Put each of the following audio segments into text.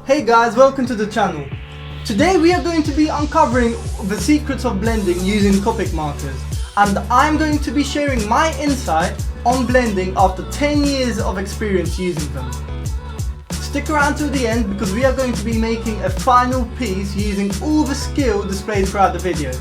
Hey guys, welcome to the channel. Today we are going to be uncovering the secrets of blending using Copic markers, and I'm going to be sharing my insight on blending after 10 years of experience using them. Stick around till the end because we are going to be making a final piece using all the skill displayed throughout the video.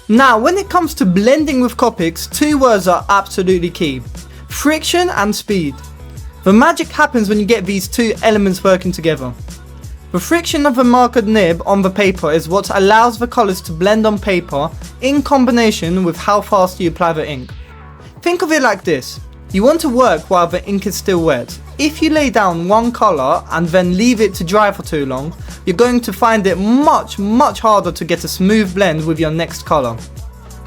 Now, when it comes to blending with Copics, two words are absolutely key: friction and speed. The magic happens when you get these two elements working together. The friction of the marker nib on the paper is what allows the colours to blend on paper in combination with how fast you apply the ink. Think of it like this: you want to work while the ink is still wet. If you lay down one colour and then leave it to dry for too long, you're going to find it much harder to get a smooth blend with your next colour.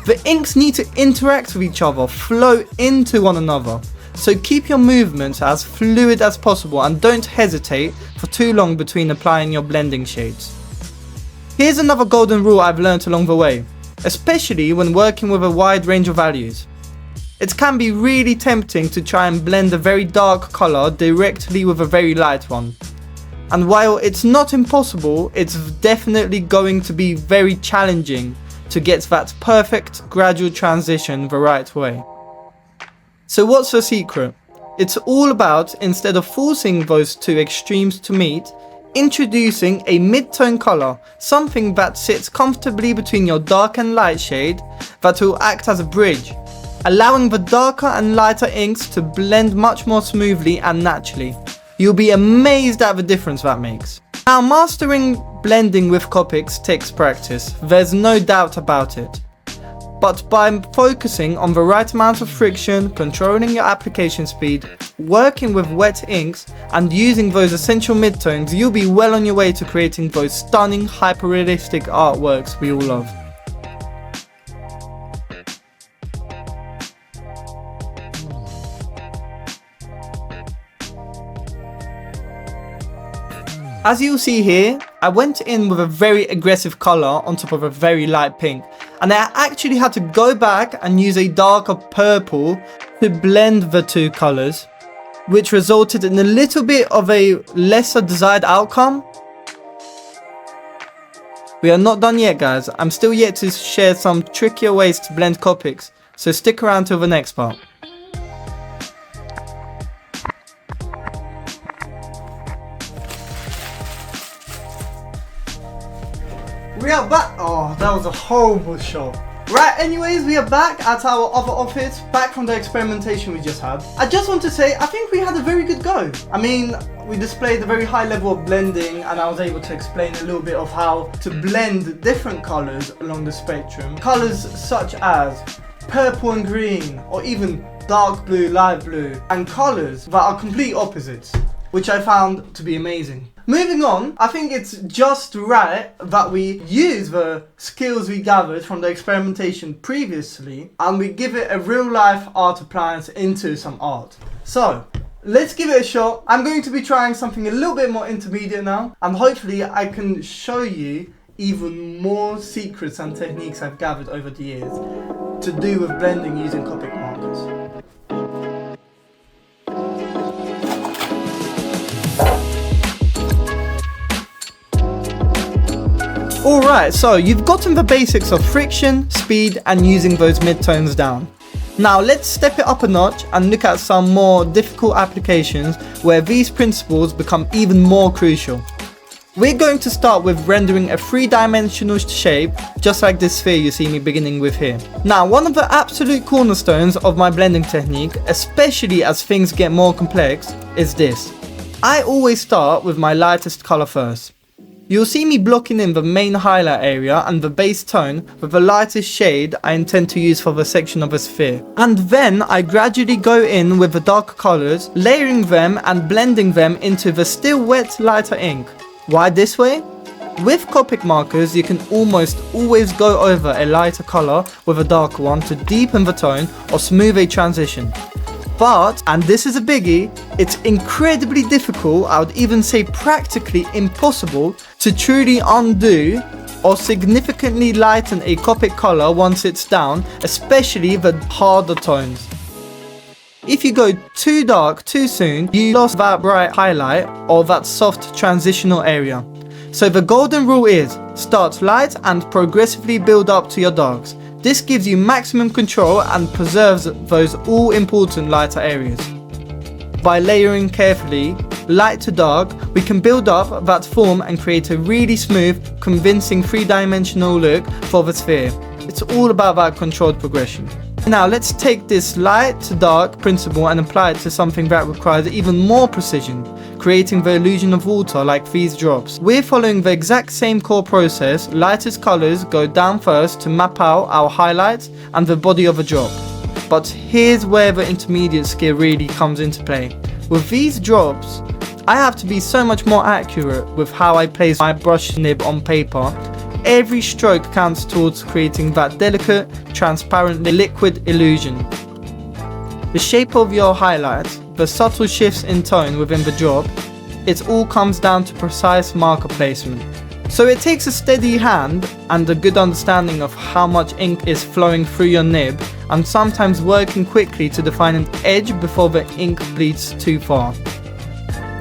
The inks need to interact with each other, flow into one another. So keep your movements as fluid as possible and don't hesitate for too long between applying your blending shades. Here's another golden rule I've learnt along the way, especially when working with a wide range of values. It can be really tempting to try and blend a very dark colour directly with a very light one. And while it's not impossible, it's definitely going to be very challenging to get that perfect gradual transition the right way. So what's the secret? It's all about, instead of forcing those two extremes to meet, introducing a mid-tone colour, something that sits comfortably between your dark and light shade that will act as a bridge, allowing the darker and lighter inks to blend much more smoothly and naturally. You'll be amazed at the difference that makes. Now, mastering blending with Copics takes practice, there's no doubt about it. But by focusing on the right amount of friction, controlling your application speed, working with wet inks, and using those essential midtones, you'll be well on your way to creating those stunning, hyper-realistic artworks we all love. As you'll see here, I went in with a very aggressive colour on top of a very light pink, and I actually had to go back and use a darker purple to blend the two colours, which resulted in a little bit of a lesser desired outcome. We are not done yet, guys. I'm still yet to share some trickier ways to blend Copics, so stick around till the next part. We are back. Oh, that was a horrible shot. Right, anyways, we are back at our other office, back from the experimentation we just had. I just want to say, I think we had a very good go. I mean, we displayed a very high level of blending, and I was able to explain a little bit of how to blend different colours along the spectrum. Colours such as purple and green, or even dark blue, light blue, and colours that are complete opposites, which I found to be amazing. Moving on, I think it's just right that we use the skills we gathered from the experimentation previously and we give it a real life art appliance into some art. So, let's give it a shot. I'm going to be trying something a little bit more intermediate now, and hopefully I can show you even more secrets and techniques I've gathered over the years to do with blending using Copic markers. Alright, so you've gotten the basics of friction, speed, and using those midtones down. Now let's step it up a notch and look at some more difficult applications where these principles become even more crucial. We're going to start with rendering a three-dimensional shape, just like this sphere you see me beginning with here. Now, one of the absolute cornerstones of my blending technique, especially as things get more complex, is this. I always start with my lightest colour first. You'll see me blocking in the main highlight area and the base tone with the lightest shade I intend to use for the section of a sphere. And then I gradually go in with the darker colours, layering them and blending them into the still wet lighter ink. Why this way? With Copic markers, you can almost always go over a lighter colour with a darker one to deepen the tone or smooth a transition. But, and this is a biggie, it's incredibly difficult, I would even say practically impossible, to truly undo or significantly lighten a Copic color once it's down, especially the harder tones. If you go too dark too soon, you lost that bright highlight or that soft transitional area. So the golden rule is, start light and progressively build up to your darks. This gives you maximum control and preserves those all important lighter areas. By layering carefully, light to dark, we can build up that form and create a really smooth, convincing three-dimensional look for the sphere. It's all about that controlled progression. Now let's take this light to dark principle and apply it to something that requires even more precision, creating the illusion of water like these drops. We're following the exact same core process. Lightest colors go down first to map out our highlights and the body of a drop. But here's where the intermediate skill really comes into play. With these drops, I have to be so much more accurate with how I place my brush nib on paper. Every stroke counts towards creating that delicate, transparent liquid illusion. The shape of your highlights, the subtle shifts in tone within the drop, it all comes down to precise marker placement. So it takes a steady hand and a good understanding of how much ink is flowing through your nib, and sometimes working quickly to define an edge before the ink bleeds too far.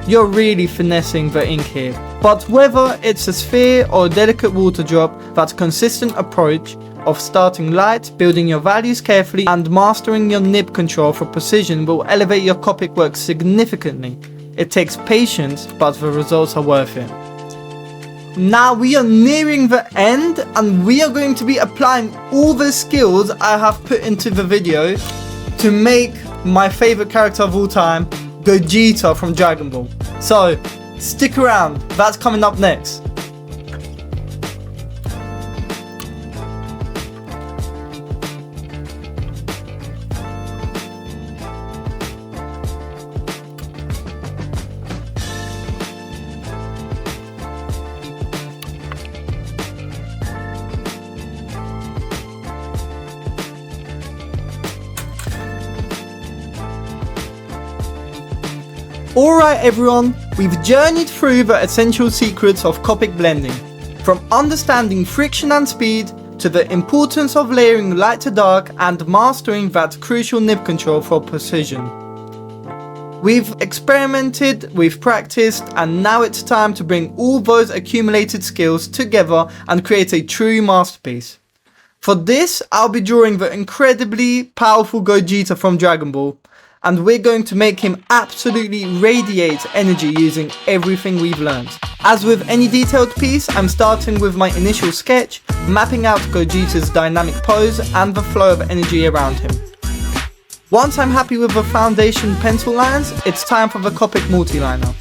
You're really finessing the ink here. But whether it's a sphere or a delicate water drop, that consistent approach of starting light, building your values carefully, and mastering your nib control for precision will elevate your Copic work significantly. It takes patience, but the results are worth it. Now we are nearing the end, and we are going to be applying all the skills I have put into the video to make my favorite character of all time, Gogeta from Dragon Ball. So stick around, that's coming up next. Alright everyone, we've journeyed through the essential secrets of Copic blending, from understanding friction and speed, to the importance of layering light to dark and mastering that crucial nib control for precision. We've experimented, we've practiced, and now it's time to bring all those accumulated skills together and create a true masterpiece. For this, I'll be drawing the incredibly powerful Gogeta from Dragon Ball, and we're going to make him absolutely radiate energy using everything we've learned. As with any detailed piece, I'm starting with my initial sketch, mapping out Gogeta's dynamic pose and the flow of energy around him. Once I'm happy with the foundation pencil lines, it's time for the Copic multi-liner.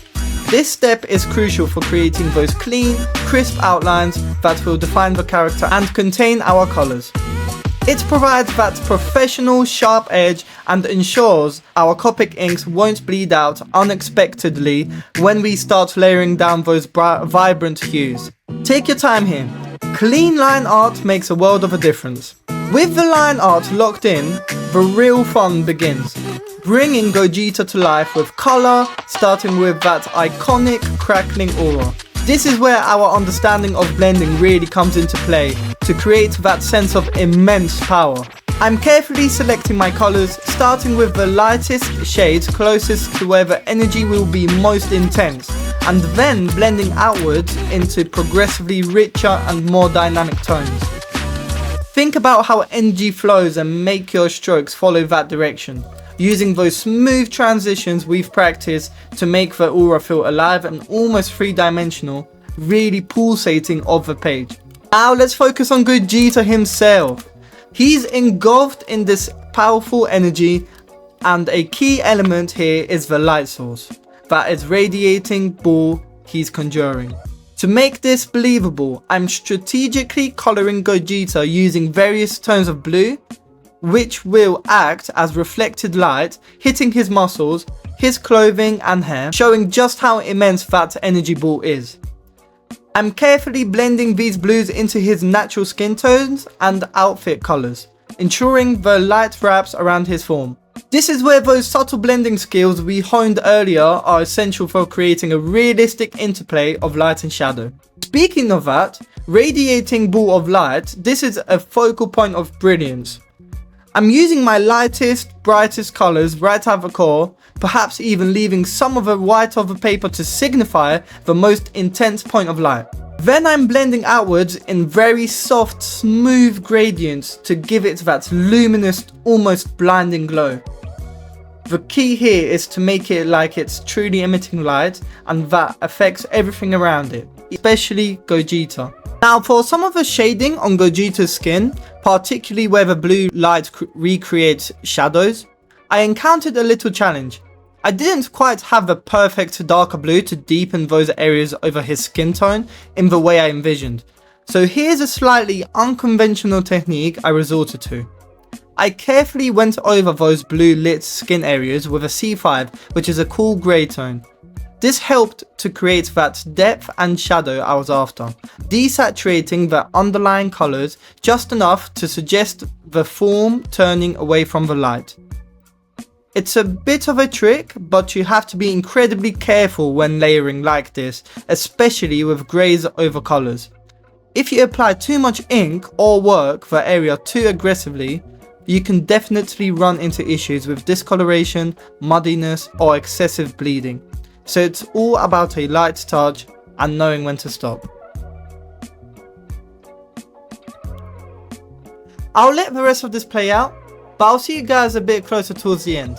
This step is crucial for creating those clean, crisp outlines that will define the character and contain our colours. It provides that professional sharp edge and ensures our Copic inks won't bleed out unexpectedly when we start layering down those vibrant hues. Take your time here. Clean line art makes a world of a difference. With the line art locked in, the real fun begins. Bringing Gogeta to life with colour, starting with that iconic crackling aura. This is where our understanding of blending really comes into play, to create that sense of immense power. I'm carefully selecting my colours, starting with the lightest shades closest to where the energy will be most intense, and then blending outwards into progressively richer and more dynamic tones. Think about how energy flows and make your strokes follow that direction, using those smooth transitions we've practiced to make the aura feel alive and almost three-dimensional, really pulsating off the page. Now let's focus on Gogeta himself. He's engulfed in this powerful energy, and a key element here is the light source, that is radiating ball he's conjuring. To make this believable, I'm strategically colouring Gogeta using various tones of blue, which will act as reflected light, hitting his muscles, his clothing and hair, showing just how immense that energy ball is. I'm carefully blending these blues into his natural skin tones and outfit colours, ensuring the light wraps around his form. This is where those subtle blending skills we honed earlier are essential for creating a realistic interplay of light and shadow. Speaking of that, Radiating ball of light, this is a focal point of brilliance. I'm using my lightest, brightest colours right at the core, perhaps even leaving some of the white of the paper to signify the most intense point of light. Then I'm blending outwards in very soft, smooth gradients to give it that luminous, almost blinding glow. The key here is to make it like it's truly emitting light, and that affects everything around it, especially Gogeta. Now for some of the shading on Gogeta's skin, particularly where the blue light recreates shadows, I encountered a little challenge. I didn't quite have the perfect darker blue to deepen those areas over his skin tone in the way I envisioned. So here's a slightly unconventional technique I resorted to. I carefully went over those blue lit skin areas with a C5, which is a cool grey tone. This helped to create that depth and shadow I was after, desaturating the underlying colours just enough to suggest the form turning away from the light. It's a bit of a trick, but you have to be incredibly careful when layering like this, especially with greys over colours. If you apply too much ink or work the area too aggressively, you can definitely run into issues with discoloration, muddiness or excessive bleeding. So it's all about a light touch and knowing when to stop. I'll let the rest of this play out, but I'll see you guys a bit closer towards the end.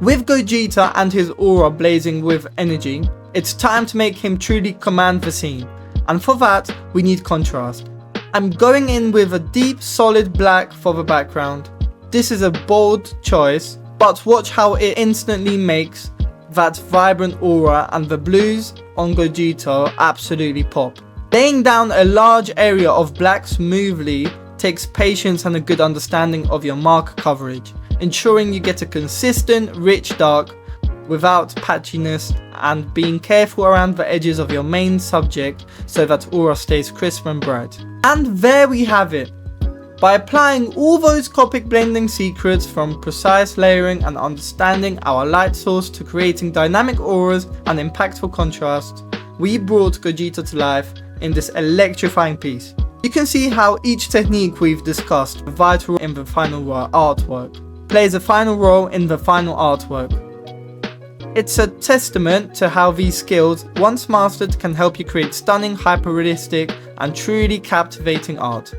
With Gogeta and his aura blazing with energy, it's time to make him truly command the scene, and for that we need contrast. I'm going in with a deep solid black for the background. This is a bold choice, but watch how it instantly makes that vibrant aura, and the blues on Gogeta absolutely pop. Laying down a large area of black smoothly takes patience and a good understanding of your marker coverage. ensuring you get a consistent, rich dark without patchiness, and being careful around the edges of your main subject so that aura stays crisp and bright. And there we have it. By applying all those Copic blending secrets, from precise layering and understanding our light source to creating dynamic auras and impactful contrast, we brought Gogeta to life in this electrifying piece. You can see how each technique we've discussed plays a final role in the final artwork. It's a testament to how these skills, once mastered, can help you create stunning, hyper-realistic and truly captivating art.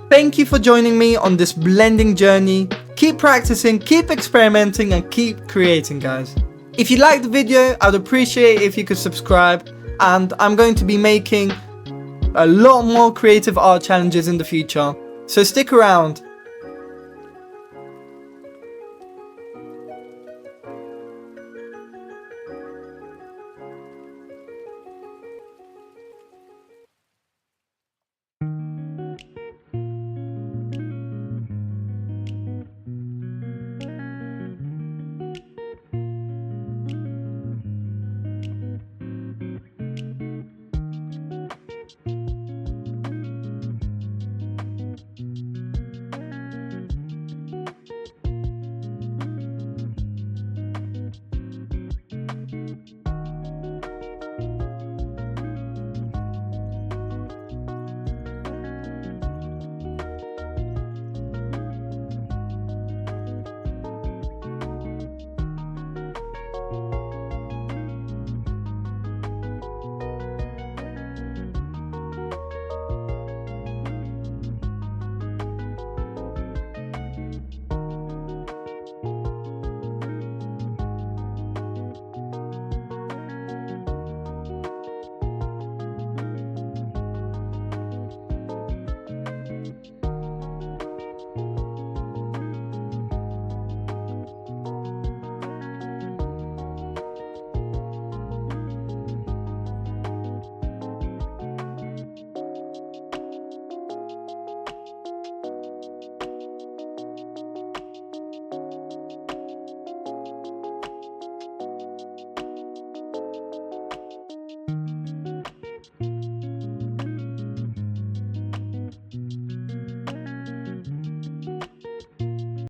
Thank you for joining me on this blending journey. Keep practicing, keep experimenting, and keep creating, guys. If you liked the video, I'd appreciate it if you could subscribe, and I'm going to be making a lot more creative art challenges in the future, so stick around.